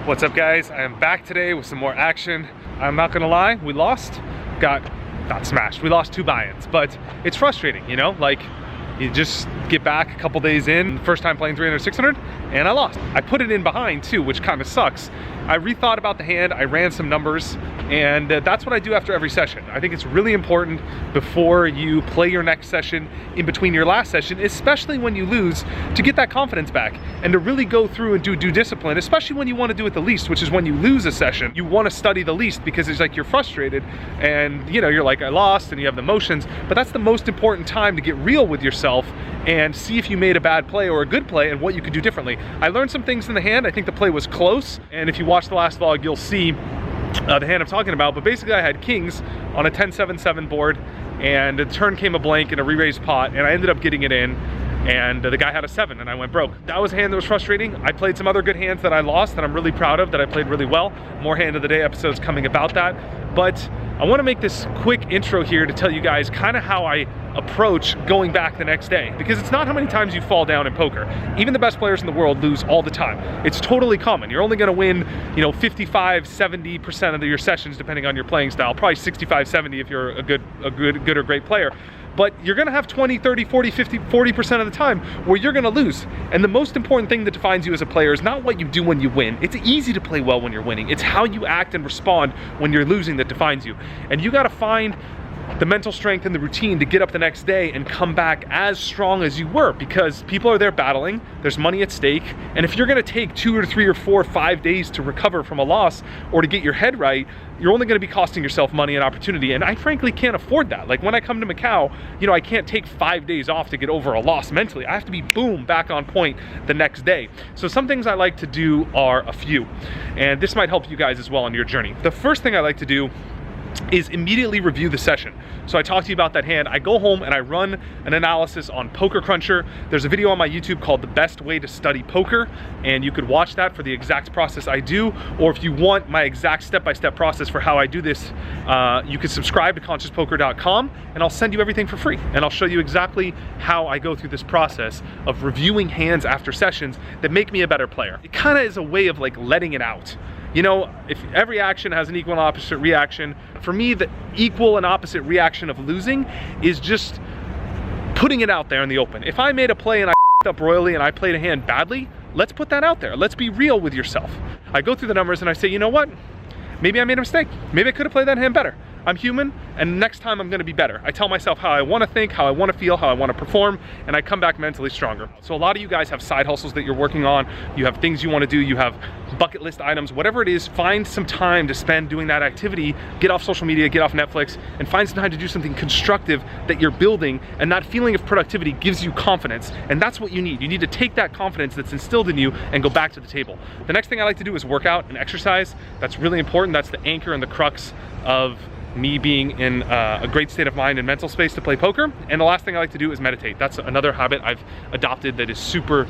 What's up, guys? I am back today with some more action. I'm not gonna lie, we lost, not smashed. We lost 2 buy-ins, but it's frustrating, you know? Like, you just get back a couple days in, first time playing 300, 600, and I lost. I put it in behind too, which kind of sucks. I rethought about the hand, I ran some numbers, and that's what I do after every session. I think it's really important before you play your next session, in between your last session, especially when you lose, to get that confidence back and to really go through and do discipline, especially when you want to do it the least, which is when you lose a session. You want to study the least because it's like you're frustrated and you know, you're like, I lost, and you have the emotions, but that's the most important time to get real with yourself and see if you made a bad play or a good play and what you could do differently. I learned some things in the hand. I think the play was close, and if you watch the last vlog, you'll see the hand I'm talking about. But basically I had kings on a 10-7-7 board, and the turn came a blank in a re-raised pot, and I ended up getting it in, and the guy had a 7 and I went broke. That was a hand that was frustrating. I played some other good hands that I lost that I'm really proud of, that I played really well. More hand of the day episodes coming about that. But I want to make this quick intro here to tell you guys kind of how I approach going back the next day, because it's not how many times you fall down in poker. Even the best players in the world lose all the time. It's totally common. You're only going to win, you know, 55-70% of your sessions depending on your playing style. Probably 65-70 if you're a good or great player. But you're gonna have 20, 30, 40, 50, 40% of the time where you're gonna lose. And the most important thing that defines you as a player is not what you do when you win. It's easy to play well when you're winning. It's how you act and respond when you're losing that defines you. And you gotta find the mental strength and the routine to get up the next day and come back as strong as you were, because people are there battling, there's money at stake, and if you're gonna take 2 or 3 or 4 or 5 days to recover from a loss or to get your head right, you're only gonna be costing yourself money and opportunity, and I frankly can't afford that. Like when I come to Macau, you know, I can't take 5 days off to get over a loss mentally. I have to be, boom, back on point the next day. So some things I like to do are a few, and this might help you guys as well on your journey. The first thing I like to do is immediately review the session. So I talked to you about that hand. I go home and I run an analysis on Poker Cruncher. There's a video on my YouTube called The Best Way to Study Poker, and you could watch that for the exact process I do, or if you want my exact step-by-step process for how I do this, you can subscribe to consciouspoker.com, and I'll send you everything for free, and I'll show you exactly how I go through this process of reviewing hands after sessions that make me a better player. It kind of is a way of like letting it out. You know, if every action has an equal and opposite reaction, for me, the equal and opposite reaction of losing is just putting it out there in the open. If I made a play and I f***ed up royally and I played a hand badly, let's put that out there. Let's be real with yourself. I go through the numbers and I say, you know what? Maybe I made a mistake. Maybe I could have played that hand better. I'm human, and next time I'm gonna be better. I tell myself how I wanna think, how I wanna feel, how I wanna perform, and I come back mentally stronger. So a lot of you guys have side hustles that you're working on, you have things you wanna do, you have bucket list items, whatever it is, find some time to spend doing that activity, get off social media, get off Netflix, and find some time to do something constructive that you're building, and that feeling of productivity gives you confidence, and that's what you need. You need to take that confidence that's instilled in you and go back to the table. The next thing I like to do is work out and exercise. That's really important. That's the anchor and the crux of me being in a great state of mind and mental space to play poker. And the last thing I like to do is meditate. That's another habit I've adopted that is super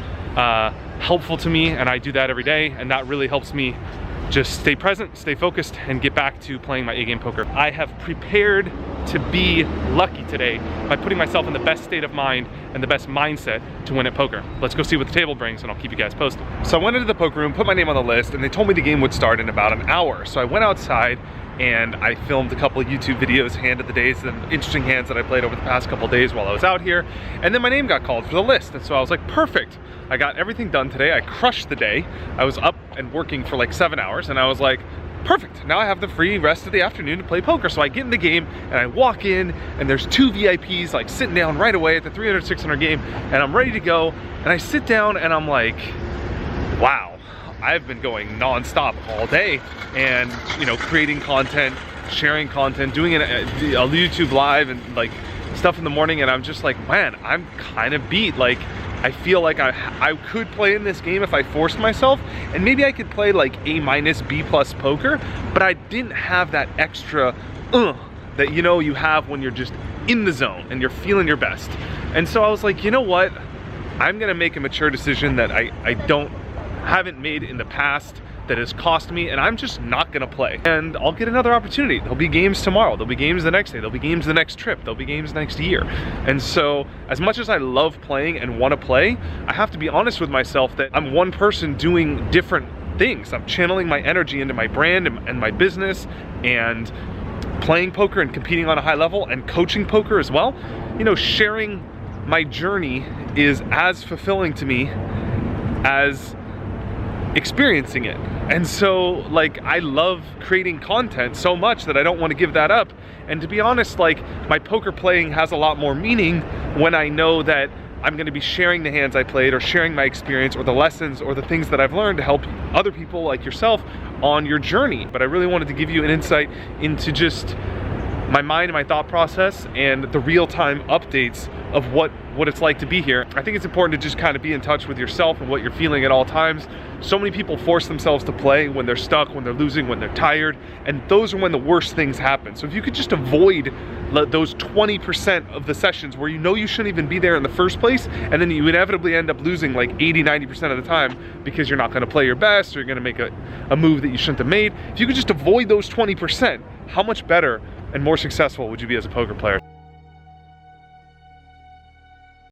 helpful to me, and I do that every day, and that really helps me just stay present, stay focused, and get back to playing my A-game poker. I have prepared to be lucky today by putting myself in the best state of mind and the best mindset to win at poker. Let's go see what the table brings, and I'll keep you guys posted. So I went into the poker room, put my name on the list, and they told me the game would start in about an hour. So I went outside and I filmed a couple of YouTube videos, hand of the days, and interesting hands that I played over the past couple of days while I was out here. And then my name got called for the list. And so I was like, perfect. I got everything done today. I crushed the day. I was up and working for like 7 hours, and I was like, perfect. Now I have the free rest of the afternoon to play poker. So I get in the game and I walk in, and there's 2 VIPs like sitting down right away at the 300, 600 game, and I'm ready to go. And I sit down and I'm like, wow. I've been going non-stop all day, and you know, creating content, sharing content, doing it a YouTube live and like stuff in the morning, and I'm just like, man, I'm kind of beat. Like, I feel like I could play in this game if I forced myself, and maybe I could play like A-, B+ poker, but I didn't have that extra that, you know, you have when you're just in the zone and you're feeling your best. And so I was like, you know what, I'm gonna make a mature decision that I haven't made in the past, that has cost me, and I'm just not gonna play. And I'll get another opportunity. There'll be games tomorrow, there'll be games the next day, there'll be games the next trip, there'll be games next year. And so as much as I love playing and wanna play, I have to be honest with myself that I'm one person doing different things. I'm channeling my energy into my brand and my business, and playing poker and competing on a high level, and coaching poker as well. You know, sharing my journey is as fulfilling to me as experiencing it. And so, like, I love creating content so much that I don't want to give that up. And to be honest, like, my poker playing has a lot more meaning when I know that I'm going to be sharing the hands I played, or sharing my experience, or the lessons, or the things that I've learned to help other people like yourself on your journey. But I really wanted to give you an insight into just my mind and my thought process, and the real-time updates of what it's like to be here. I think it's important to just kind of be in touch with yourself and what you're feeling at all times. So many people force themselves to play when they're stuck, when they're losing, when they're tired, and those are when the worst things happen. So if you could just avoid those 20% of the sessions where you know you shouldn't even be there in the first place, and then you inevitably end up losing like 80-90% of the time because you're not going to play your best, or you're going to make a move that you shouldn't have made. If you could just avoid those 20%, how much better and more successful would you be as a poker player?